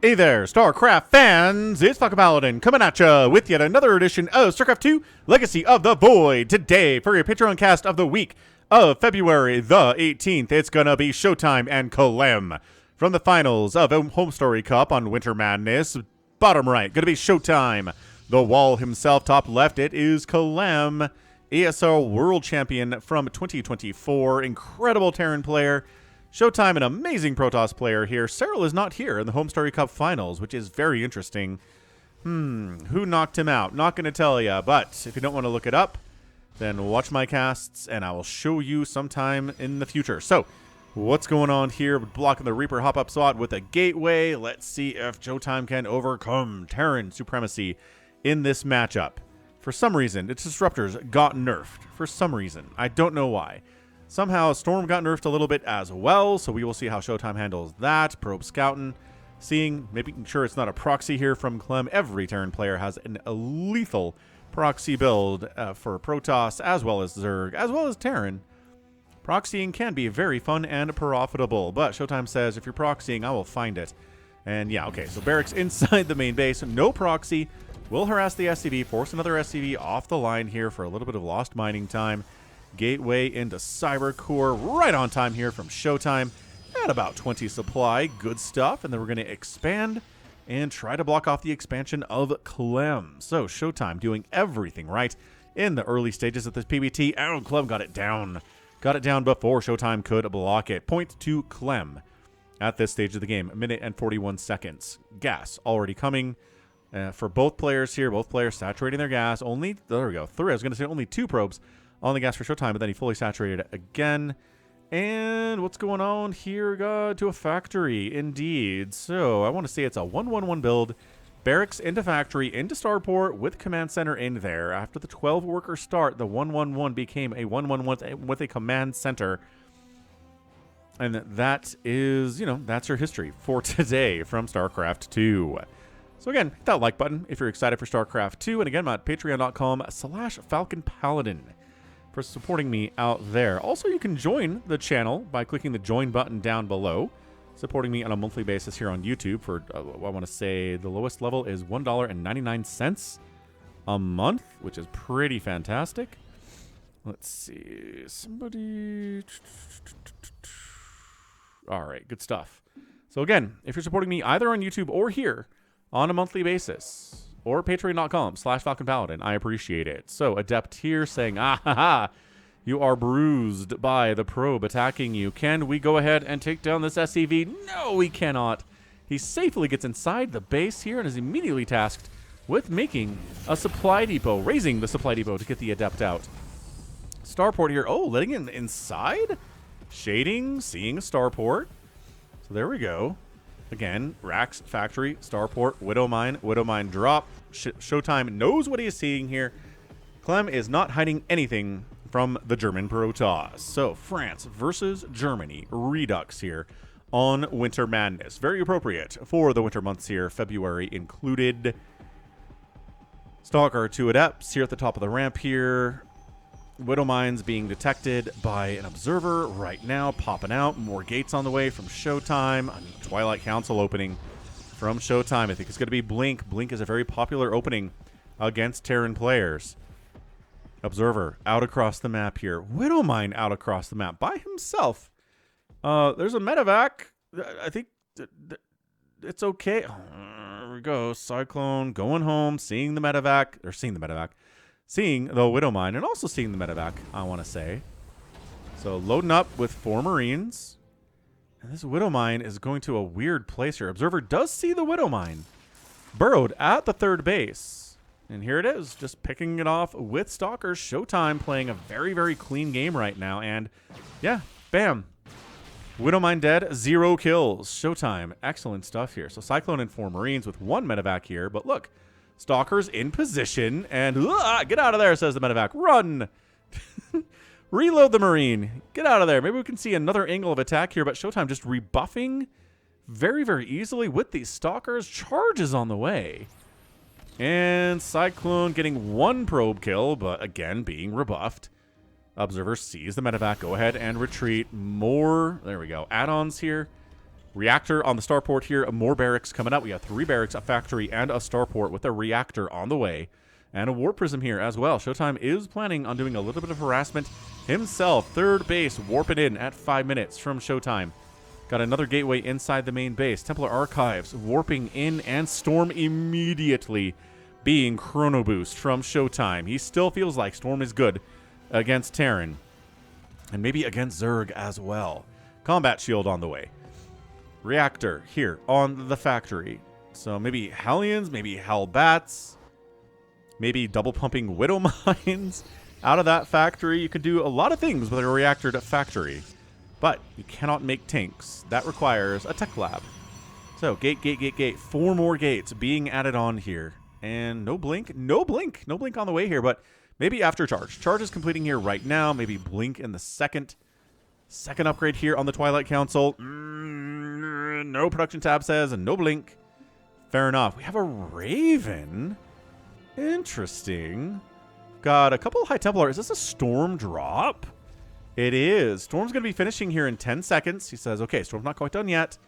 Hey there, StarCraft fans! It's Falcon Paladin coming at ya with yet another edition of StarCraft 2 Legacy of the Void. Today, for your Patreon cast of the week of February the 18th, it's gonna be ShoWTimE and Clem. From the finals of Home Story Cup on Winter Madness, bottom right, gonna be ShoWTimE. The wall himself, top left, it is Clem, ESL World Champion from 2024, incredible Terran player. ShoWTimE, an amazing Protoss player here. Cyril is not here in the Home Story Cup finals, which is very interesting. Who knocked him out? Not going to tell you, but if you don't want to look it up, then watch my casts, and I will show you sometime in the future. So, what's going on here? Blocking the Reaper hop-up slot with a gateway. Let's see if ShoWTimE can overcome Terran supremacy in this matchup. For some reason, its disruptors got nerfed. For some reason. I don't know why. Somehow, Storm got nerfed a little bit as well, so we will see how ShoWTimE handles that. Probe scouting, making sure it's not a proxy here from Clem. Every Terran player has a lethal proxy build for Protoss, as well as Zerg, as well as Terran. Proxying can be very fun and profitable, but ShoWTimE says, if you're proxying, I will find it. And yeah, okay, so barracks inside the main base, no proxy. Will harass the SCV, force another SCV off the line here for a little bit of lost mining time. Gateway into Cyber Core, right on time here from ShoWTimE at about 20 supply. Good stuff. And then we're going to expand and try to block off the expansion of Clem. So ShoWTimE doing everything right in the early stages of this PBT. And Clem got it down. Got it down before ShoWTimE could block it. Point to Clem at this stage of the game. A minute and 41 seconds. Gas already coming for both players here. Both players saturating their gas. Only, there we go, three. I was going to say only two probes on the gas for ShoWTimE, but then he fully saturated it again. And what's going on here? Got to a factory, indeed. So I want to say it's a 1-1-1 build. Barracks into factory, into starport, with command center in there. After the 12-worker start, the 1-1-1 became a 1-1-1 with a command center. And that is, that's your history for today from StarCraft 2. So again, hit that like button if you're excited for StarCraft 2. And again, I'm at patreon.com/Falcon Paladin. For supporting me out there. Also, you can join the channel by clicking the join button down below. Supporting me on a monthly basis here on YouTube for, I want to say, the lowest level is $1.99 a month, which is pretty fantastic. Let's see. Somebody... All right, good stuff. So again, if you're supporting me either on YouTube or here on a monthly basis, or patreon.com/Falcon Paladin, I appreciate it. So, Adept here saying, you are bruised by the probe attacking you. Can we go ahead and take down this SCV? No, we cannot. He safely gets inside the base here and is immediately tasked with making a supply depot, raising the supply depot to get the Adept out. Starport here. Oh, letting it inside? Shading, seeing a starport. So, there we go. Again, Racks, Factory, Starport, Widowmine drop. ShoWTimE knows what he is seeing here. Clem is not hiding anything from the German Protoss. So, France versus Germany. Redux here on Winter Madness. Very appropriate for the winter months here, February included. Stalker 2 Adepts here at the top of the ramp here. Widowmines being detected by an observer right now, popping out. More gates on the way from ShoWTimE. Twilight Council opening from ShoWTimE. I think it's going to be Blink. Blink is a very popular opening against Terran players. Observer out across the map here. Widowmine out across the map by himself. There's a medevac. I think it's okay. There we go. Cyclone going home, seeing the medevac. Seeing the Widowmine and also seeing the medevac, I want to say. So loading up with 4 Marines. And this Widowmine is going to a weird place here. Observer does see the Widowmine burrowed at the 3rd base. And here it is, just picking it off with Stalkers. ShoWTimE playing a very, very clean game right now. And yeah, bam. Widowmine dead, 0 kills. ShoWTimE, excellent stuff here. So Cyclone and 4 Marines with 1 medevac here. But look. Stalkers in position, and get out of there, says the medevac. Run! Reload the Marine. Get out of there. Maybe we can see another angle of attack here, but ShoWTimE just rebuffing very, very easily with these Stalkers. Charges on the way. And Cyclone getting 1 probe kill, but again, being rebuffed. Observer sees the medevac. Go ahead and retreat. More, there we go, add-ons here. Reactor on the starport here. More barracks coming up. We have 3 barracks, a factory, and a starport with a reactor on the way. And a warp prism here as well. ShoWTimE is planning on doing a little bit of harassment himself. 3rd base warping in at 5 minutes from ShoWTimE. Got another gateway inside the main base. Templar Archives warping in, and Storm immediately being chrono boost from ShoWTimE. He still feels like Storm is good against Terran. And maybe against Zerg as well. Combat shield on the way. Reactor here on the factory. So maybe Hellions, maybe Hellbats. Maybe double pumping Widow Mines out of that factory. You could do a lot of things with a reactor factory, but you cannot make tanks. That requires a tech lab. So gate, gate, gate, gate. 4 more gates being added on here. And no blink, no blink, no blink on the way here, but maybe after charge. Charge is completing here right now. Maybe blink in the second upgrade here on the Twilight Council. No production tab says, and no blink. Fair enough. We have a Raven. Interesting. Got a couple of High Templar. Is this a Storm drop? It is. Storm's going to be finishing here in 10 seconds. He says, okay, Storm's not quite done yet.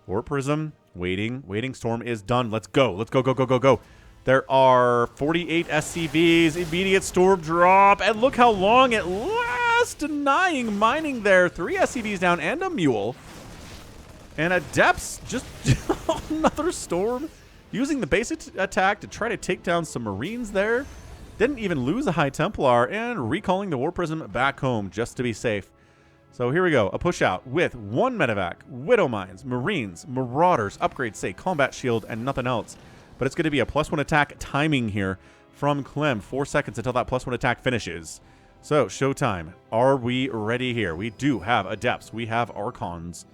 Warp Prism. Waiting. Waiting. Storm is done. Let's go. Let's go, go, go, go, go. There are 48 SCVs. Immediate Storm drop. And look how long it lasts. Denying mining there. 3 SCVs down and a Mule. And Adepts. Just another Storm. Using the basic attack to try to take down some Marines there. Didn't even lose a High Templar, and recalling the Warp Prism back home just to be safe. So here we go. A push out with 1 medevac, Widow Mines, Marines, Marauders, upgrades, say combat shield, and nothing else. But it's going to be a +1 attack timing here from Clem. 4 seconds until that +1 attack finishes. So ShoWTimE, are we ready here? We do have Adepts. We have Archons.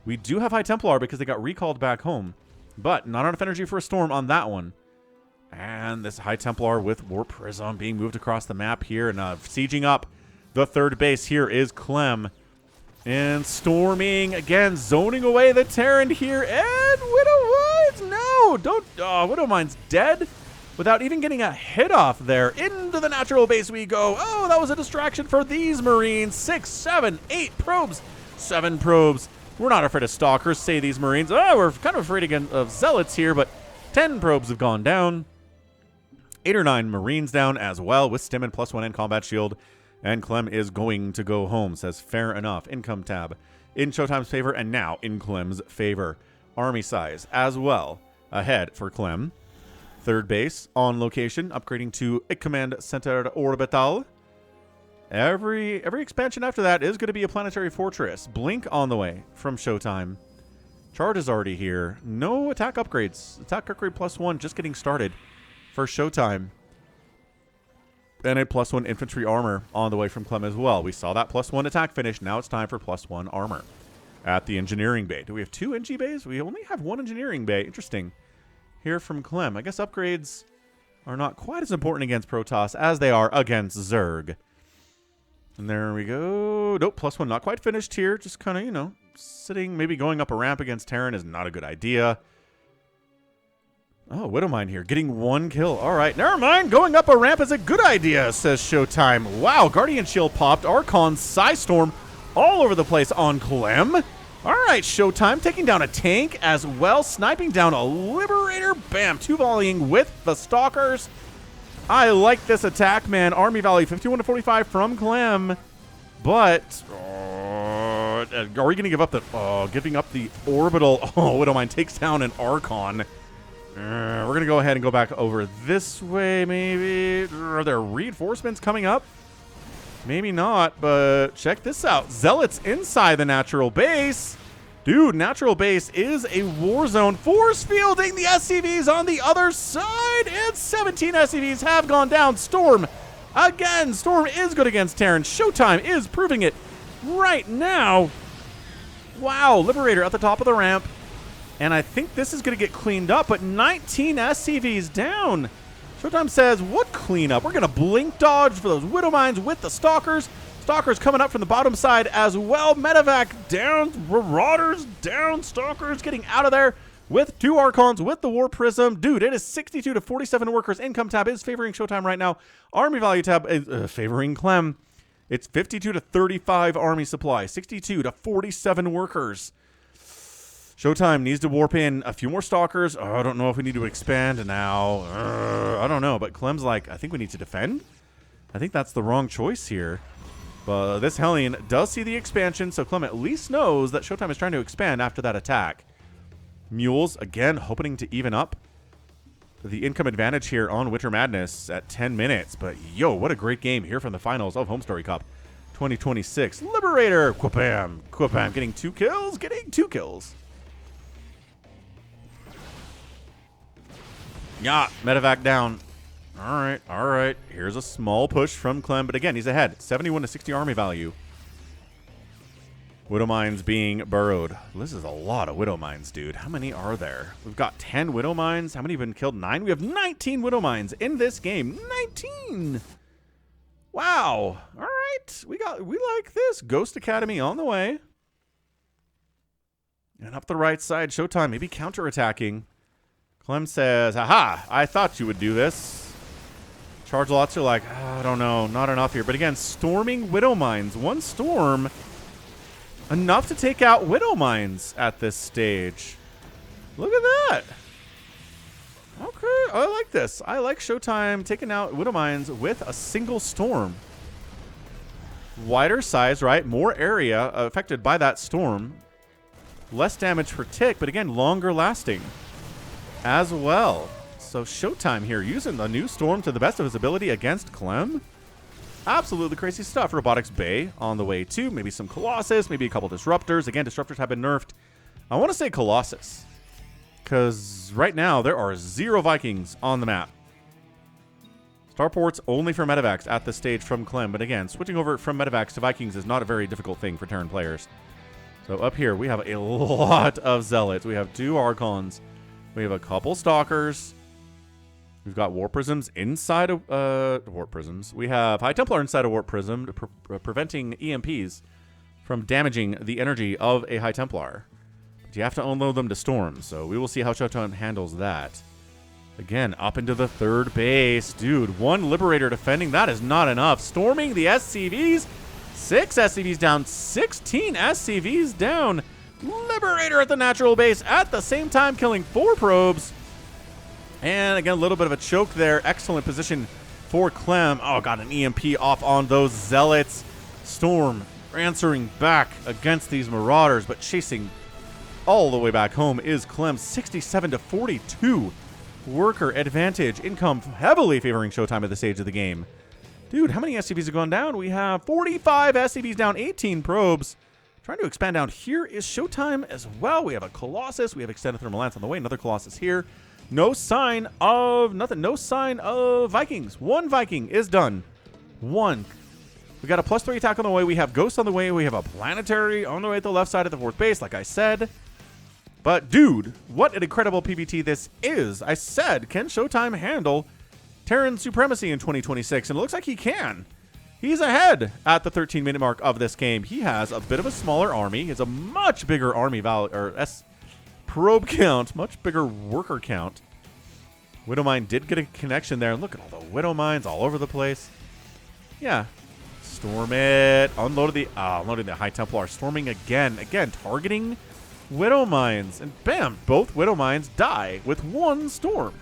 We do have High Templar because they got recalled back home. But not enough energy for a Storm on that one. And this High Templar with Warp Prism being moved across the map here. And sieging up the 3rd base here is Clem. And storming again, zoning away the Terran here. And Widow Mines, no, don't, Widow Mines dead without even getting a hit off there. Into the natural base we go. Oh, that was a distraction for these Marines. 6, 7, 8 probes, 7 probes. We're not afraid of Stalkers, say these Marines. Oh, we're kind of afraid again of Zealots here, but 10 probes have gone down. 8 or 9 Marines down as well with Stim and +1 and combat shield. And Clem is going to go home, says fair enough. Income tab in ShoWTimE's favor and now in Clem's favor. Army size as well ahead for Clem. 3rd base on location, upgrading to a command center orbital. Every expansion after that is going to be a planetary fortress. Blink on the way from ShoWTimE. Charge is already here. No attack upgrades. Attack upgrade +1 just getting started for ShoWTimE. And a +1 infantry armor on the way from Clem as well. We saw that +1 attack finish. Now it's time for +1 armor at the engineering bay. Do we have 2 NG bays? We only have 1 engineering bay. Interesting. Here from Clem. I guess upgrades are not quite as important against Protoss as they are against Zerg. And there we go. Nope, +1 not quite finished here. Just kind of, you know, sitting. Maybe going up a ramp against Terran is not a good idea. Oh, Widowmine here, getting 1 kill. All right, never mind. Going up a ramp is a good idea, says ShoWTimE. Wow, Guardian Shield popped. Archon, Psystorm, all over the place on Clem. All right, ShoWTimE taking down a tank as well, sniping down a Liberator. Bam, 2 volleying with the Stalkers. I like this attack, man. Army value 51 to 45 from Clem. But are we going to give up the giving up the orbital? Oh, Widowmine takes down an Archon. We're going to go ahead and go back over this way, maybe. Are there reinforcements coming up? Maybe not, but check this out. Zealots inside the natural base. Dude, natural base is a war zone. Force fielding the SCVs on the other side. And 17 SCVs have gone down. Storm, again, Storm is good against Terran. ShoWTimE is proving it right now. Wow, Liberator at the top of the ramp. And I think this is going to get cleaned up, but 19 SCVs down. ShoWTimE says, what cleanup? We're going to blink dodge for those Widow Mines with the Stalkers. Stalkers coming up from the bottom side as well. Medevac down, Marauders down, Stalkers getting out of there with 2 Archons with the War Prism. Dude, it is 62 to 47 workers. Income tab is favoring ShoWTimE right now. Army value tab is favoring Clem. It's 52 to 35 army supply, 62 to 47 workers. ShoWTimE needs to warp in a few more Stalkers. Oh, I don't know if we need to expand now. I don't know, but Clem's like, I think we need to defend. I think that's the wrong choice here. But this Hellion does see the expansion, so Clem at least knows that ShoWTimE is trying to expand after that attack. Mules, again, hoping to even up the income advantage here on Winter Madness at 10 minutes. But, yo, what a great game here from the finals of Home Story Cup 2026. Liberator! Quapam! Quapam getting 2 kills? Getting 2 kills. Yeah, medevac down. All right. Here's a small push from Clem, but again, he's ahead. 71 to 60 army value. Widow Mines being burrowed. This is a lot of Widow Mines, dude. How many are there? We've got 10 Widow Mines. How many have been killed? 9? We have 19 Widow Mines in this game. 19! Wow. All right. We like this. Ghost Academy on the way. And up the right side, ShoWTimE maybe counterattacking. Clem says, "Aha, I thought you would do this." Charge lots are like, oh, I don't know, not enough here. But again, storming Widow Mines. One storm, enough to take out Widow Mines at this stage. Look at that. Okay, I like this. I like ShoWTimE taking out Widow Mines with a single storm. Wider size, right? More area affected by that storm. Less damage per tick, but again, longer lasting as well. So ShoWTimE here using the new storm to the best of his ability against Clem. Absolutely crazy stuff. Robotics Bay on the way too. Maybe some Colossus, maybe a couple Disruptors. Again, Disruptors have been nerfed. I want to say Colossus, because right now there are 0 Vikings on the map. Starports only for medevacs at this stage from Clem. But again, switching over from medevacs to Vikings is not a very difficult thing for Terran players. So up here, we have a lot of Zealots. We have 2 Archons. We have a couple Stalkers. We've got Warp Prisms inside of Warp Prisms. We have High Templar inside a Warp Prism, preventing EMPs from damaging the energy of a High Templar. But you have to unload them to storm, so we will see how ShoWTimE handles that. Again, up into the 3rd base. Dude, 1 Liberator defending. That is not enough. Storming the SCVs. 6 SCVs down. 16 SCVs down. Liberator at the natural base at the same time, killing 4 probes. And again, a little bit of a choke there. Excellent position for Clem. Oh, got an EMP off on those Zealots. Storm answering back against these Marauders, but chasing all the way back home is Clem. 67 to 42 worker advantage. Income heavily favoring ShoWTimE at this stage of the game. Dude, how many SCVs have gone down? We have 45 SCVs down, 18 probes. Trying to expand down here is ShoWTimE as well. We have a Colossus. We have Extended Thermal Lance on the way. Another Colossus here. No sign of nothing. No sign of Vikings. 1 Viking is done. 1. We got a +3 attack on the way. We have Ghosts on the way. We have a Planetary on the way at the left side of the 4th base, like I said. But, dude, what an incredible PvT this is. I said, can ShoWTimE handle Terran supremacy in 2026? And it looks like he can. He's ahead at the 13-minute mark of this game. He has a bit of a smaller army. He has a much bigger army value, or probe count, much bigger worker count. Widow Mine did get a connection there. Look at all the Widow Mines all over the place. Yeah. Storm it. Unloading the High Templar. Storming again. Again, targeting Widow Mines. And bam, both Widow Mines die with 1 storm.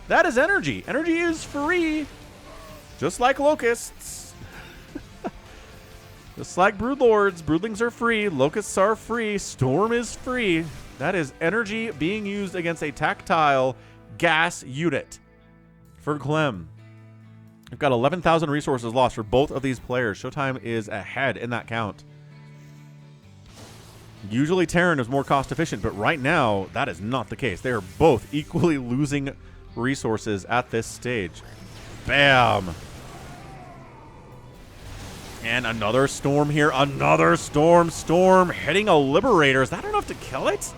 That is energy. Energy is free. Just like Locusts. Just like Broodlords, Broodlings are free, Locusts are free, Storm is free. That is energy being used against a tactile gas unit for Clem. We've got 11,000 resources lost for both of these players. ShoWTimE is ahead in that count. Usually Terran is more cost efficient, but right now that is not the case. They are both equally losing resources at this stage. Bam! And another storm here. Another storm. Storm hitting a Liberator. Is that enough to kill it?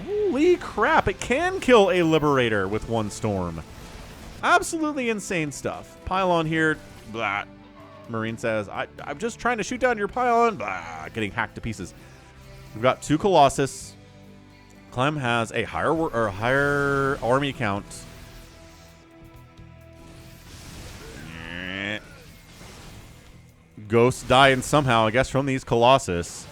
Holy crap. It can kill a Liberator with 1 storm. Absolutely insane stuff. Pylon here. Blah. Marine says, I'm just trying to shoot down your pylon. Blah. Getting hacked to pieces. We've got 2 Colossus. Clem has a higher army count. Ghosts dying somehow, I guess, from these Colossus.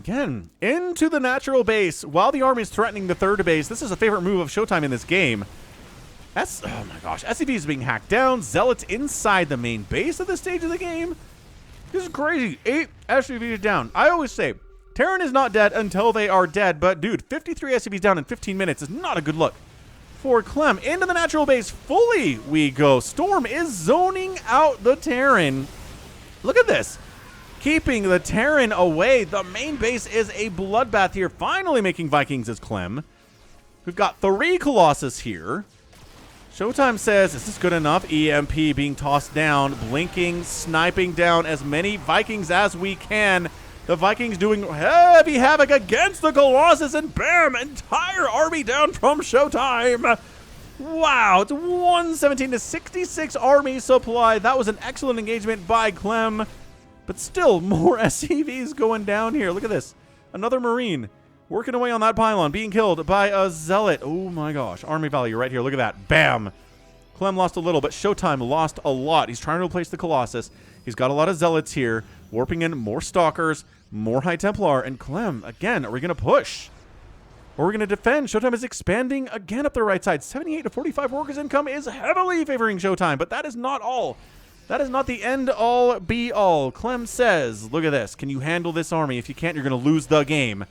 Again, into the natural base while the army is threatening the third base. This is a favorite move of ShoWTimE in this game. Oh my gosh, SCV is being hacked down. Zealots inside the main base at this stage of the game. This is crazy. 8 SCVs down. I always say, Terran is not dead until they are dead, but dude, 53 SCVs down in 15 minutes is not a good look for Clem. Into the natural base fully we go. Storm is zoning out the Terran. Look at this. Keeping the Terran away. The main base is a bloodbath here. Finally making Vikings as Clem. We've got 3 Colossus here. ShoWTimE says, is this good enough? EMP being tossed down, blinking, sniping down as many Vikings as we can. The Vikings doing heavy havoc against the Colossus, and bam, entire army down from ShoWTimE. Wow, it's 117 to 66 army supply. That was an excellent engagement by Clem. But still, more SCVs going down here. Look at this. Another Marine working away on that pylon, being killed by a Zealot. Oh my gosh. Army value right here. Look at that. Bam. Clem lost a little, but ShoWTimE lost a lot. He's trying to replace the Colossus. He's got a lot of Zealots here, warping in more Stalkers, more High Templar, and Clem, again, are we going to push? Or are we going to defend? ShoWTimE is expanding again up the right side. 78 to 45 workers income is heavily favoring ShoWTimE, but that is not all. That is not the end-all, be-all. Clem says, look at this. Can you handle this army? If you can't, you're going to lose the game.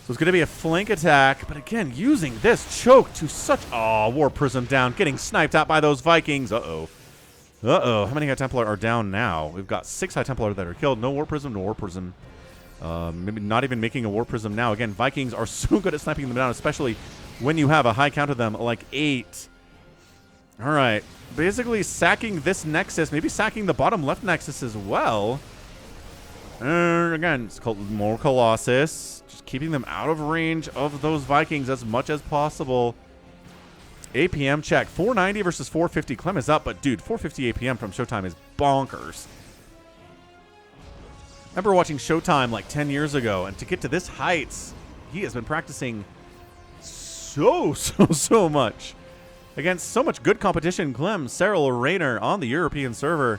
So it's going to be a flank attack, but again, using this choke to such... Oh, War Prism down, getting sniped at by those Vikings. Uh-oh. Uh-oh. How many High Templar are down now? We've got 6 High Templar that are killed. No War Prism, no War Prism. Maybe not even making a War Prism now. Again, Vikings are so good at sniping them down, especially when you have a high count of them, like 8. All right. Basically sacking this Nexus, maybe sacking the bottom left Nexus as well. Again, it's called more Colossus. Just keeping them out of range of those Vikings as much as possible. APM check. 490 versus 450. Clem is up, but dude, 450 APM from ShoWTimE is bonkers. I remember watching ShoWTimE like 10 years ago, and to get to this heights, he has been practicing so much. Against so much good competition, Clem, Cyril, Rainer on the European server.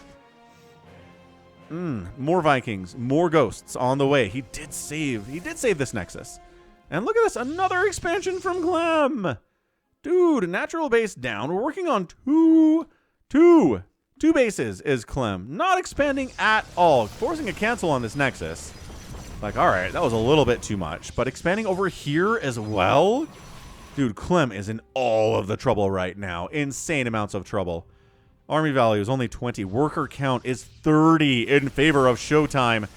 More Vikings, more Ghosts on the way. He did save this Nexus. And look at this, another expansion from Clem. Dude, natural base down. We're working on two bases is Clem. Not expanding at all. Forcing a cancel on this Nexus. Like, all right, that was a little bit too much. But expanding over here as well? Dude, Clem is in all of the trouble right now. Insane amounts of trouble. Army value is only 20. Worker count is 30 in favor of ShoWTimE.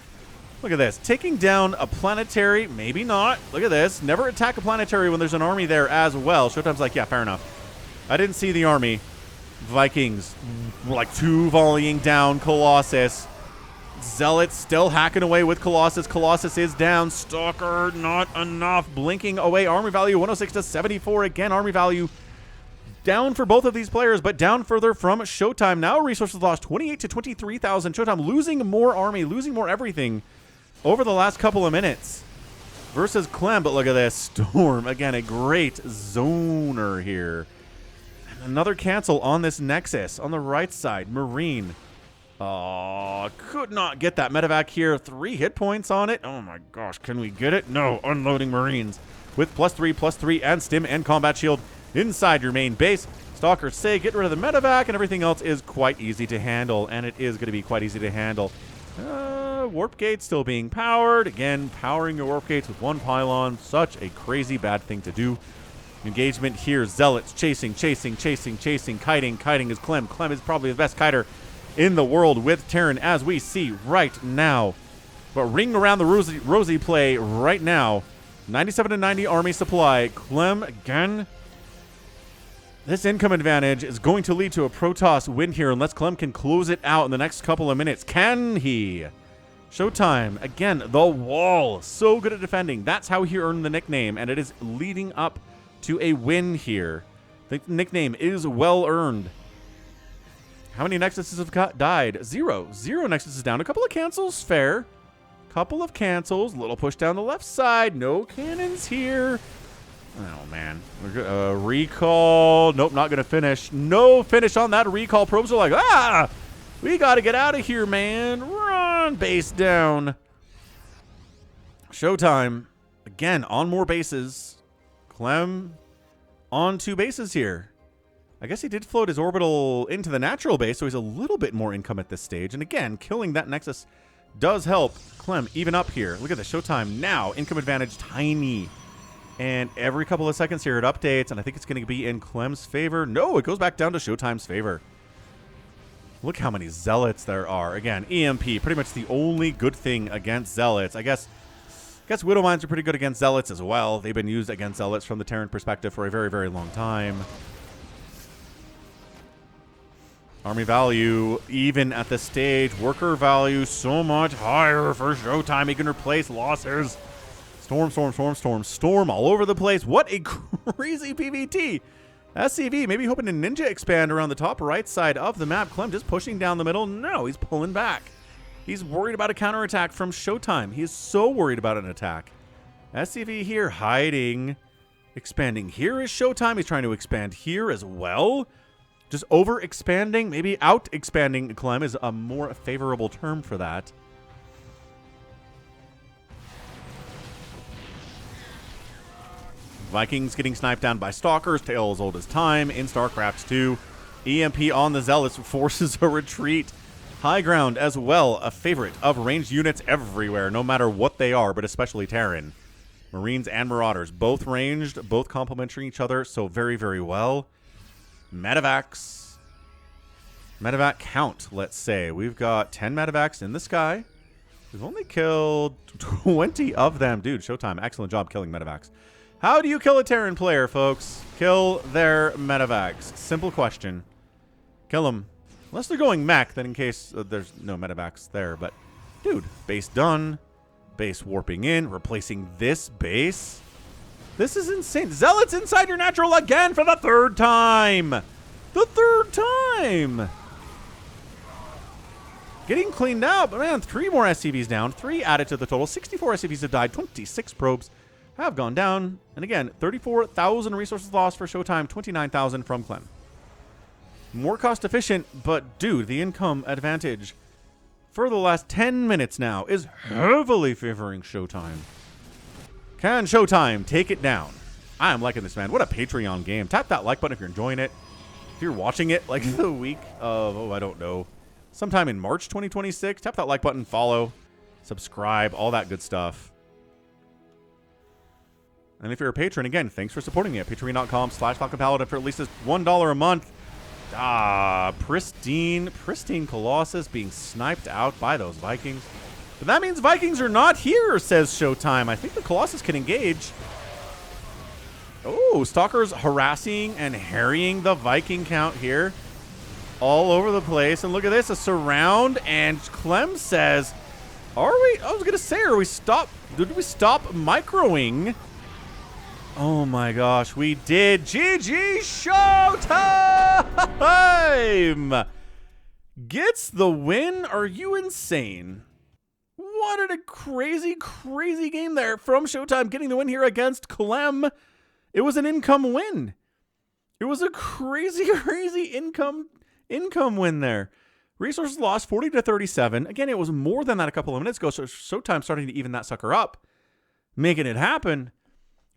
Look at this. Taking down a planetary, maybe not. Look at this. Never attack a planetary when there's an army there as well. ShoWTimE's like, yeah, fair enough. I didn't see the army. Vikings, like 2 volleying down Colossus. Zealots still hacking away with Colossus. Colossus is down. Stalker, not enough. Blinking away. Army value 106 to 74. Again, army value down for both of these players, but down further from ShoWTimE. Now resources lost 28 to 23,000. ShoWTimE losing more army, losing more everything over the last couple of minutes versus Clem. But look at this. Storm, again, a great zoner here. And another cancel on this Nexus on the right side. Marine. Oh, could not get that medevac here. 3 hit points on it. Oh my gosh, can we get it? No, unloading Marines with +3/+3 and stim and combat shield inside your main base. Stalkers say get rid of the medevac, and everything else is quite easy to handle, and it is going to be quite easy to handle. Warp gate still being powered. Again, powering your warp gates with 1 pylon. Such a crazy bad thing to do. Engagement here. Zealots chasing. Kiting is Clem. Clem is probably the best kiter in the world with Terran, as we see right now. But ring around the rosy play right now. 97 to 90 army supply. Clem again. This income advantage is going to lead to a Protoss win here unless Clem can close it out in the next couple of minutes. Can he? ShoWTimE, again, the wall. So good at defending. That's how he earned the nickname, and it is leading up to a win here. The nickname is well earned. How many Nexuses have died? 0. 0 Nexuses down. A couple of cancels, fair. Couple of cancels. Little push down the left side. No cannons here. Oh, man. Recall. Nope, not going to finish. No finish on that recall. Probes are like, we got to get out of here, man. Run, base down. ShoWTimE, again, on more bases. Clem on 2 bases here. I guess he did float his orbital into the natural base, so he's a little bit more income at this stage. And again, killing that Nexus does help Clem even up here. Look at the ShoWTimE now. Income advantage tiny. And every couple of seconds here it updates, and I think it's going to be in Clem's favor. No, it goes back down to ShoWTimE's favor. Look how many Zealots there are. Again, EMP, pretty much the only good thing against Zealots. I guess Widow Mines are pretty good against Zealots as well. They've been used against Zealots from the Terran perspective for a very, very long time. Army value, even at this stage. Worker value, so much higher for ShoWTimE. He can replace losses. Storm all over the place. What a crazy PVT. SCV maybe hoping to ninja expand around the top right side of the map. Clem just pushing down the middle. No, he's pulling back. He's worried about a counterattack from ShoWTimE. He is so worried about an attack. SCV here hiding. Expanding here is ShoWTimE. He's trying to expand here as well. Just over-expanding, maybe out-expanding Clem is a more favorable term for that. Vikings getting sniped down by Stalkers, tale as old as time in StarCraft 2. EMP on the Zealots forces a retreat. High ground as well, a favorite of ranged units everywhere, no matter what they are, but especially Terran. Marines and Marauders, both ranged, both complementing each other, so very, very well. Medevacs. Medevac count, let's say. We've got 10 medevacs in the sky. We've only killed 20 of them. Dude, ShoWTimE, excellent job killing medevacs. How do you kill a Terran player, folks? Kill their medevacs. Simple question. Kill them. Unless they're going mech, then in case there's no medevacs there. But, dude, base done. Base warping in, replacing this base. This is insane. Zealots inside your natural again for the 3rd time. The 3rd time. Getting cleaned out. But man, 3 more SCVs down. 3 added to the total. 64 SCVs have died. 26 probes have gone down. And again, 34,000 resources lost for ShoWTimE. 29,000 from Clem. More cost efficient, but dude, the income advantage for the last 10 minutes now is heavily favoring ShoWTimE. Can ShoWTimE take it down? I am liking this, man. What a Patreon game. Tap that like button if you're enjoying it. If you're watching it like the week of, oh, I don't know, sometime in March 2026, tap that like button, follow, subscribe, all that good stuff. And if you're a patron, again, thanks for supporting me at patreon.com/FalconPaladin for at least $1 a month. Pristine Colossus being sniped out by those Vikings. But that means Vikings are not here, says ShoWTimE. I think the Colossus can engage. Oh, Stalkers harassing and harrying the Viking count here. All over the place. And look at this, a surround. And Clem says, are we? I was going to say, did we stop microing? Oh my gosh, we did. GG ShoWTimE gets the win. Are you insane? What a crazy, crazy game there from ShoWTimE getting the win here against Clem. It was an income win. It was a crazy, crazy income win there. Resources lost 40 to 37. Again, it was more than that a couple of minutes ago, so ShoWTimE starting to even that sucker up, making it happen.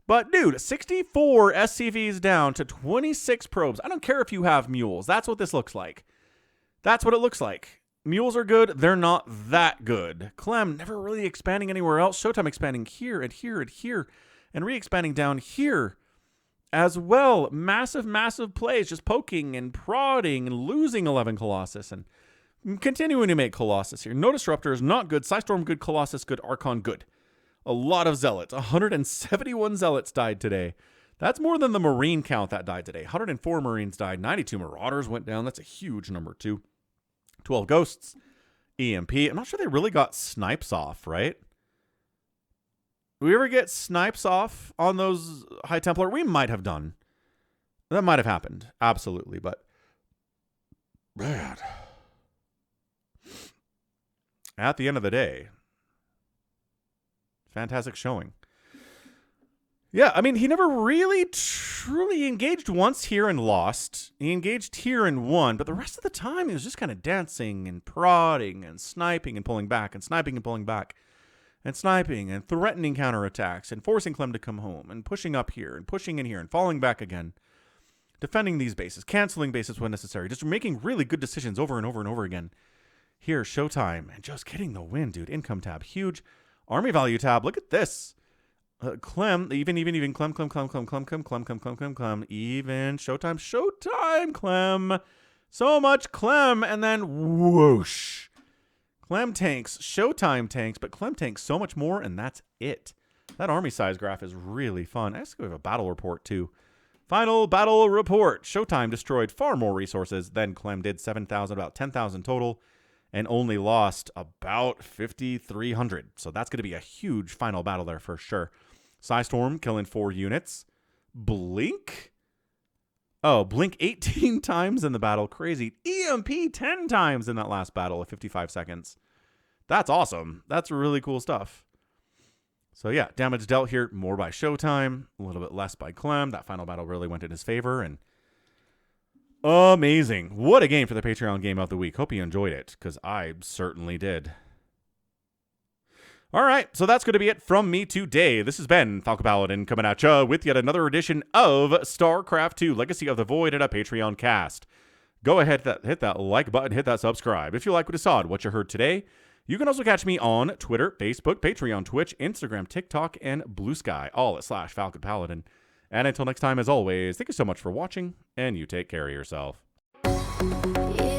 But, dude, 64 SCVs down to 26 probes. I don't care if you have mules. That's what this looks like. That's what it looks like. Mules are good. They're not that good. Clem never really expanding anywhere else. ShoWTimE expanding here and here and here and re-expanding down here as well. Massive, massive plays. Just poking and prodding and losing 11 Colossus and continuing to make Colossus here. No Disruptors, not good. Psystorm, good. Colossus, good. Archon, good. A lot of Zealots. 171 Zealots died today. That's more than the Marine count that died today. 104 Marines died. 92 Marauders went down. That's a huge number, too. 12 Ghosts. EMP. I'm not sure they really got snipes off, right? Do we ever get snipes off on those High Templar? We might have done. That might have happened. Absolutely, but... man. At the end of the day... fantastic showing. Yeah, I mean, he never really truly engaged once here and lost. He engaged here and won, but the rest of the time he was just kind of dancing and prodding and sniping and pulling back and sniping and pulling back. and sniping and threatening counterattacks and forcing Clem to come home and pushing up here and pushing in here and falling back again. Defending these bases, canceling bases when necessary, just making really good decisions over and over and over again. Here, ShoWTimE, and just getting the win, dude. Income tab, huge. Army value tab, look at this. Clem, even Clem, even ShoWTimE, Clem. So much Clem, and then whoosh. Clem tanks, ShoWTimE tanks, but Clem tanks so much more, and that's it. That army size graph is really fun. I guess we have a battle report, too. Final battle report. ShoWTimE destroyed far more resources than Clem did, 7,000, about 10,000 total, and only lost about 5,300. So that's going to be a huge final battle there for sure. Psystorm killing 4 units. Blink? Oh, Blink 18 times in the battle. Crazy. EMP 10 times in that last battle of 55 seconds. That's awesome. That's really cool stuff. So yeah, damage dealt here more by ShoWTimE, a little bit less by Clem. That final battle really went in his favor, and amazing. What a game for the Patreon Game of the Week. Hope you enjoyed it, because I certainly did. All right, so that's going to be it from me today. This has been Falcon Paladin coming at ya with yet another edition of StarCraft 2 Legacy of the Void and a Patreon cast. Go ahead, hit that like button, hit that subscribe. If you like what you saw and what you heard today, you can also catch me on Twitter, Facebook, Patreon, Twitch, Instagram, TikTok, and Blue Sky, all at /Falcon Paladin. And until next time, as always, thank you so much for watching, and you take care of yourself. Yeah.